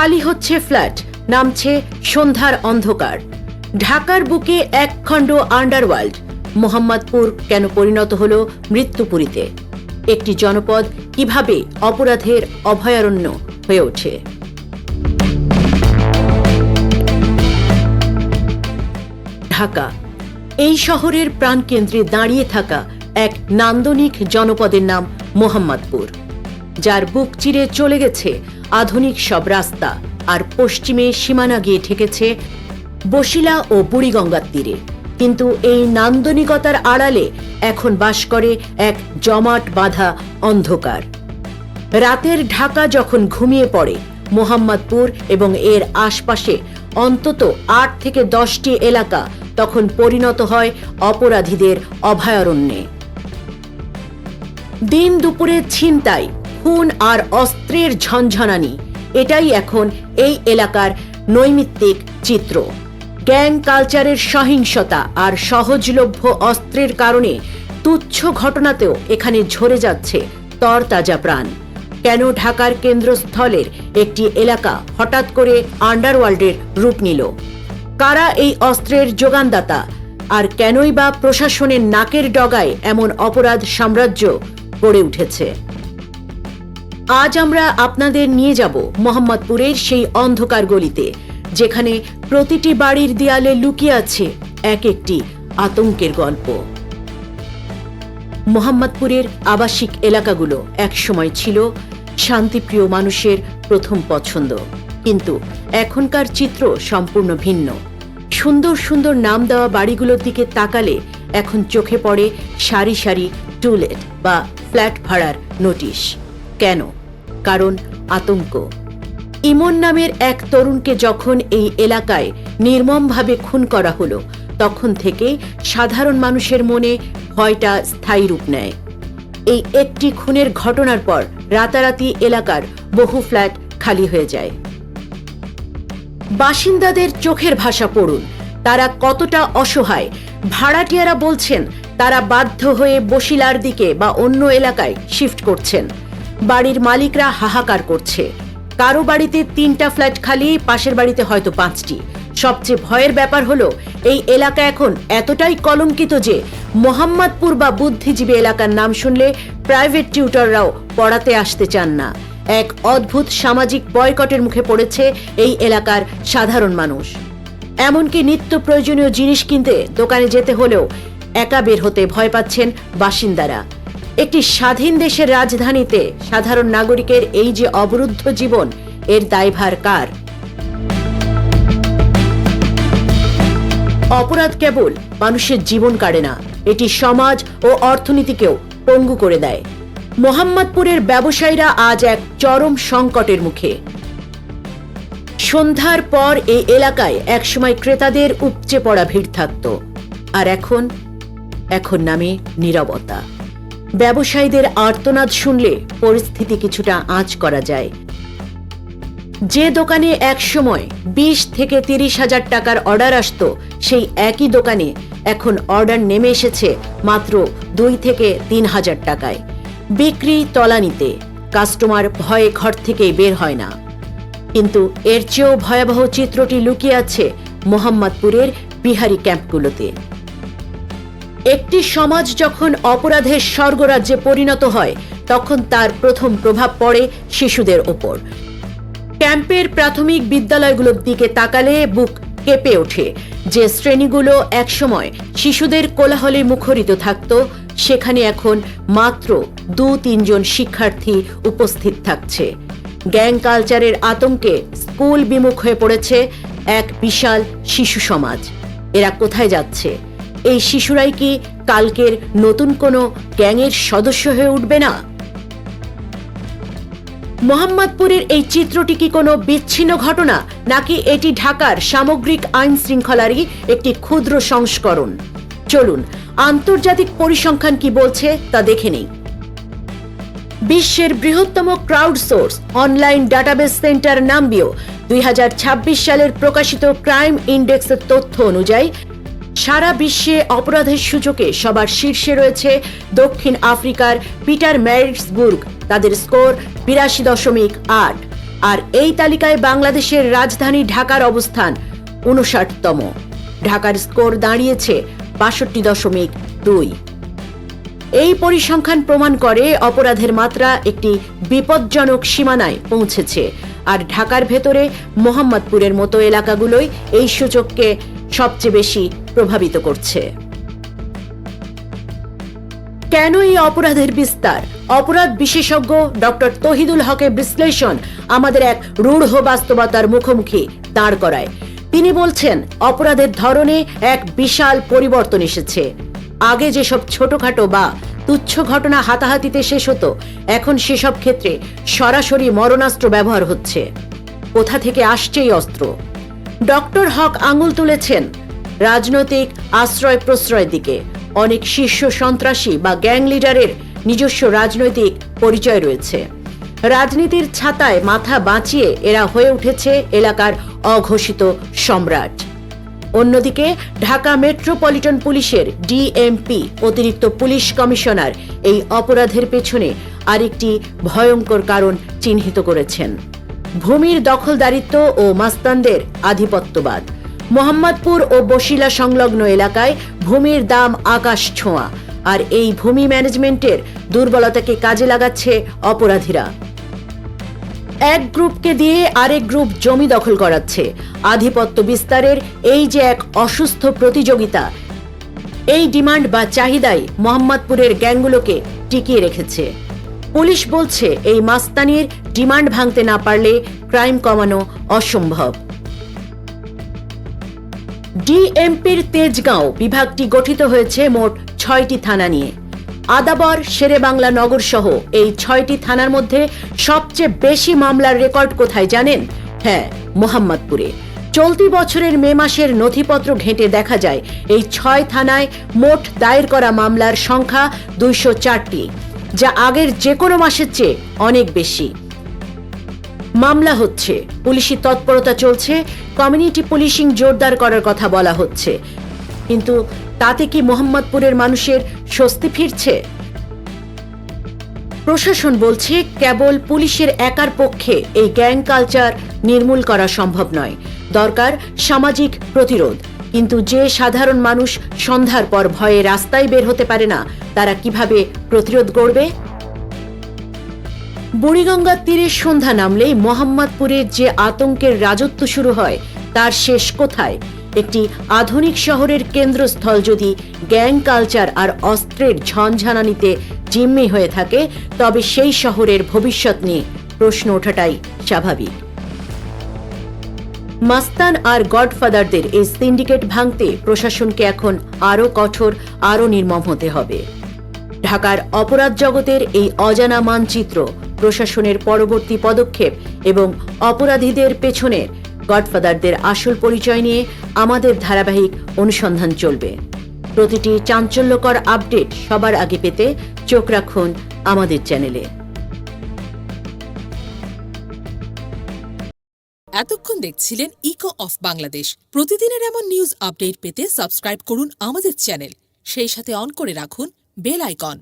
খালি হচ্ছে ফ্ল্যাট, নামছে সন্ধ্যার অন্ধকার। ঢাকার বুকে একখণ্ড আন্ডারওয়ার্ল্ড। মোহাম্মদপুর কেন পরিণত হল মৃত্যুপুরীতে? একটি জনপদ কিভাবে অপরাধের অভয়ারণ্য হয়ে ওঠে? ঢাকা, এই শহরের প্রাণকেন্দ্রে দাঁড়িয়ে থাকা এক নান্দনিক জনপদের নাম মোহাম্মদপুর, যার বুক চিরে চলে গেছে আধুনিক সব রাস্তা, আর পশ্চিমে সীমানা গিয়ে ঠেকেছে বসিলা ও বুড়িগঙ্গার তীরে। কিন্তু এই নান্দনিকতার আড়ালে এখন বাস করে এক জমাট বাঁধা অন্ধকার। রাতের ঢাকা যখন ঘুমিয়ে পড়ে, মোহাম্মদপুর এবং এর আশপাশে অন্তত ৮ থেকে ১০টি এলাকা তখন পরিণত হয় অপরাধীদের অভয়ারণ্যে। দিন দুপুরে ছিনতাই, খুন আর অস্ত্রের ঝনঝনানি, এটাই এখন এই এলাকার নৈমিত্তিক চিত্র। গ্যাং কালচারের সহিংসতা আর সহজলভ্য অস্ত্রের কারণে তুচ্ছ ঘটনাতেও এখানে ঝরে যাচ্ছে তরতাজা প্রাণ। কেন ঢাকার কেন্দ্রস্থলের একটি এলাকা হঠাৎ করে আন্ডারওয়ার্ল্ডের রূপ নিল? কারা এই অস্ত্রের যোগানদাতা? আর কেনই বা প্রশাসনের নাকের ডগায় এমন অপরাধ সাম্রাজ্য গড়ে উঠেছে? আজ আমরা আপনাদের নিয়ে যাব মোহাম্মদপুরের সেই অন্ধকার গলিতে, যেখানে প্রতিটি বাড়ির দেয়ালে লুকিয়ে আছে এক একটি আতঙ্কের গল্প। মোহাম্মদপুরের আবাসিক এলাকাগুলো একসময় ছিল শান্তিপ্রিয় মানুষের প্রথম পছন্দ, কিন্তু এখনকার চিত্র সম্পূর্ণ ভিন্ন। সুন্দর সুন্দর নাম দেওয়া বাড়িগুলোর দিকে তাকালে এখন চোখে পড়ে সারি সারি টুলেট বা ফ্ল্যাট ভাড়ার নোটিশ। কেন? কারণ আতঙ্ক। ইমন নামের এক তরুণকে যখন এই এলাকায় নির্মমভাবে খুন করা হলো, তখন থেকে সাধারণ মানুষের মনে ভয়টা স্থায়ী রূপ নেয়। এই একটি খুনের ঘটনার পর রাতারাতি এলাকার বহু ফ্ল্যাট খালি হয়ে যায়। বাসিন্দাদের চোখের ভাষা পড়ুন, তারা কতটা অসহায়। ভাড়াটিয়ারা বলছেন তারা বাধ্য হয়ে বসিলার দিকে বা অন্য এলাকায় শিফট করছেন। বাড়ির মালিকরা হাহাকার করছে। কারো বাড়িতে ৩টা ফ্ল্যাট খালি, পাশের বাড়িতে হয়তো 5টি। সবচেয়ে ভয়ের ব্যাপার হলো এই এলাকা এখন এতটাই কলঙ্কিত যে মোহাম্মদপুর বা বুদ্ধিজীবী এলাকার নাম শুনলে প্রাইভেট টিউটররাও পড়াতে আসতে চান না। এক অদ্ভুত সামাজিক বয়কটের মুখে পড়েছে এই এলাকার সাধারণ মানুষ। এমনকি নিত্য প্রয়োজনীয় জিনিস কিনতে দোকানে যেতে হলেও একা বের হতে ভয় পাচ্ছেন বাসিন্দারা। একটি স্বাধীন দেশের রাজধানীতে সাধারণ নাগরিকের এই যে অবরুদ্ধ জীবন, এর দায়ভার কার? অপরাধ কেবল মানুষের জীবন কাড়ে না, এটি সমাজ ও অর্থনীতিকেও পঙ্গু করে দেয়। মোহাম্মদপুরের ব্যবসায়ীরা আজ এক চরম সংকটের মুখে। সন্ধ্যার পর এই এলাকায় একসময় ক্রেতাদের উপচে পড়া ভিড় থাকত, আর এখন নামে নীরবতা। ব্যবসায়ীদের আর্তনাদ শুনলে পরিস্থিতি কিছুটা আঁচ করা যায়। যে দোকানে একসময় 20 থেকে 30 হাজার টাকার অর্ডার আসতো, সেই একই দোকানে এখন অর্ডার নেমে এসেছে মাত্র 2 থেকে 3 হাজার টাকায়। বিক্রি তলানিতে, কাস্টমার ভয়ে ঘর থেকে বের হয় না। কিন্তু এর চেয়েও ভয়াবহ চিত্রটি লুকিয়ে আছে মোহাম্মদপুরের বিহারি ক্যাম্পগুলোতে। একটি সমাজ যখন অপরাধের স্বর্গরাজ্যে পরিণত হয়, তখন তার প্রথম প্রভাব পড়ে শিশুদের ওপর। ক্যাম্পের প্রাথমিক বিদ্যালয়গুলোর দিকে তাকালে বুক কেঁপে ওঠে। যে শ্রেণীগুলো একসময় শিশুদের কোলাহলে মুখরিত থাকত, সেখানে এখন মাত্র 2-3 জন শিক্ষার্থী উপস্থিত থাকছে। গ্যাং কালচারের আতঙ্কে স্কুল বিমুখ হয়ে পড়েছে এক বিশাল শিশু সমাজ। এরা কোথায় যাচ্ছে? এই শিশুরাই কি কালকের নতুন কোনো গ্যাংয়ের সদস্য হয়ে উঠবে না? মোহাম্মদপুরের এই চিত্রটি কি কোনো বিচ্ছিন্ন ঘটনা, নাকি এটি ঢাকার সামগ্রিক আইন শৃঙ্খলারই একটি ক্ষুদ্র সংস্করণ? চলুন আন্তর্জাতিক পরিসংখ্যান কি বলছে তা দেখে নেই। বিশ্বের বৃহত্তম crowd source online database centre Numbeo 2026 সালের প্রকাশিত ক্রাইম ইন্ডেক্সের তথ্য অনুযায়ী সারা বিশ্বে অপরাধের সূচকে সবার শীর্ষে রয়েছে দক্ষিণ আফ্রিকার পিটার ম্যারিটসবুর্গ। তাদের স্কোর 82.8। আর এই তালিকায় বাংলাদেশের রাজধানী ঢাকার অবস্থান 59তম। ঢাকার স্কোর দাঁড়িয়েছে 62.2। এই পরিসংখ্যান প্রমাণ করে অপরাধের মাত্রা একটি বিপজ্জনক সীমানায় পৌঁছেছে। আর ঢাকার ভেতরে মোহাম্মদপুরের মতো এলাকাগুলোই এই সূচককে সবচেয়ে বেশি প্রভাবিত করছে। কেন এই অপরাধের বিস্তার? অপরাধ বিশেষজ্ঞ ডক্টর তহিদুল হকের বিশ্লেষণ আমাদের এক রূঢ় বাস্তবতার মুখোমুখি দাঁড় করায়। তিনি বলছেন, অপরাধের ধরনে এক বিশাল পরিবর্তন এসেছে। আগে যেসব ছোটখাটো বা তুচ্ছ ঘটনা হাতাহাতিতে শেষ হতো, এখন সেসব ক্ষেত্রে সরাসরি মরণাস্ত্র ব্যবহার হচ্ছে। কোথা থেকে আসছে এই অস্ত্র? ডক্টর হক আঙুল তুলেছেন রাজনৈতিক আশ্রয় প্রশ্রয়ের দিকে। অনেক শীর্ষ সন্ত্রাসী বা গ্যাং লিডারের নিজস্ব রাজনৈতিক পরিচয় রয়েছে। রাজনীতির ছাতায় মাথা বাঁচিয়ে এরা হয়ে উঠেছে এলাকার অঘোষিত সম্রাট। অন্যদিকে ঢাকা মেট্রোপলিটন পুলিশের ডিএমপি অতিরিক্ত পুলিশ কমিশনার এই অপরাধের পেছনে আরেকটি ভয়ঙ্কর কারণ চিহ্নিত করেছেন: ভূমির দখলদারিত্ব ও মাস্তানদের আধিপত্যবাদ। মোহাম্মদপুর ও বসিলা সংলগ্ন এলাকায় ভূমির দাম আকাশ ছোঁয়া, আর এই ভূমি ম্যানেজমেন্টের দুর্বলতাকে কাজে লাগাচ্ছে অপরাধীরা। এক গ্রুপকে দিয়ে আরেক গ্রুপ জমি দখল করাচ্ছে। আধিপত্য বিস্তারের এই যে এক অসুস্থ প্রতিযোগিতা, এই ডিমান্ড বা চাহিদাই মোহাম্মদপুরের গ্যাংগুলোকে টিকিয়ে রেখেছে। পুলিশ বলছে, এই মাস্তানির ডিমান্ড ভাঙতে না পারলে ক্রাইম কমানো অসম্ভব। ডিএমপির তেজগাঁও বিভাগটি গঠিত হয়েছে মোট 6টি থানা নিয়ে। আদাবর, শেরেবাংলা নগর সহ এই 6টি থানার মধ্যে সবচেয়ে বেশি মামলার রেকর্ড কোথায় জানেন? হ্যাঁ, মোহাম্মদপুরে। চলতি বছরের মে মাসের নথিপত্র ঘেঁটে দেখা যায় এই 6 থানায় মোট দায়ের করা মামলার সংখ্যা 204টি, যা আগের যে কোনো মাসের চেয়ে অনেক বেশি। মামলা হচ্ছে, পুলিশি তৎপরতা চলছে, কমিউনিটি পুলিশিং জোরদার করার কথা বলা হচ্ছে, কিন্তু তাতে কি মোহাম্মদপুরের মানুষের স্বস্তি ফিরছে? প্রশাসন বলছে, কেবল পুলিশের একার পক্ষে এই গ্যাং কালচার নির্মূল করা সম্ভব নয়, দরকার সামাজিক প্রতিরোধ। কিন্তু যে সাধারণ মানুষ সন্ধ্যার পর ভয়ে রাস্তায় বের হতে পারে না, তারা কিভাবে প্রতিরোধ গড়বে? বুড়িগঙ্গার তীরে সন্ধ্যা নামলেই মোহাম্মদপুরের যে আতঙ্কের রাজত্ব শুরু হয়, তার শেষ কোথায়? একটি আধুনিক শহরের কেন্দ্রস্থল যদি গ্যাং কালচার আর অস্ত্রের ঝনঝনানিতে জিম্মি হয়ে থাকে, তবে সেই শহরের ভবিষ্যৎ নিয়ে প্রশ্ন ওঠাটাই স্বাভাবিক। মাস্তান আর গডফাদারদের এই সিন্ডিকেট ভাঙতে প্রশাসনকে এখন আরও কঠোর, আরও নির্মম হতে হবে। ঢাকার অপরাধ জগতের এই অজানা মানচিত্র, প্রশাসনের পরবর্তী পদক্ষেপ এবং অপরাধীদের পেছনের গডফাদারদের আসল পরিচয় নিয়ে আমাদের ধারাবাহিক অনুসন্ধান চলবে। প্রতিটি চাঞ্চল্যকর আপডেট সবার আগে পেতে চোখ রাখুন আমাদের চ্যানেলে। এতক্ষণ দেখছিলেন ইকো অফ বাংলাদেশ। প্রতিদিনের এমন নিউজ আপডেট পেতে সাবস্ক্রাইব করুন আমাদের চ্যানেল, সেই সাথে অন করে রাখুন বেল আইকন।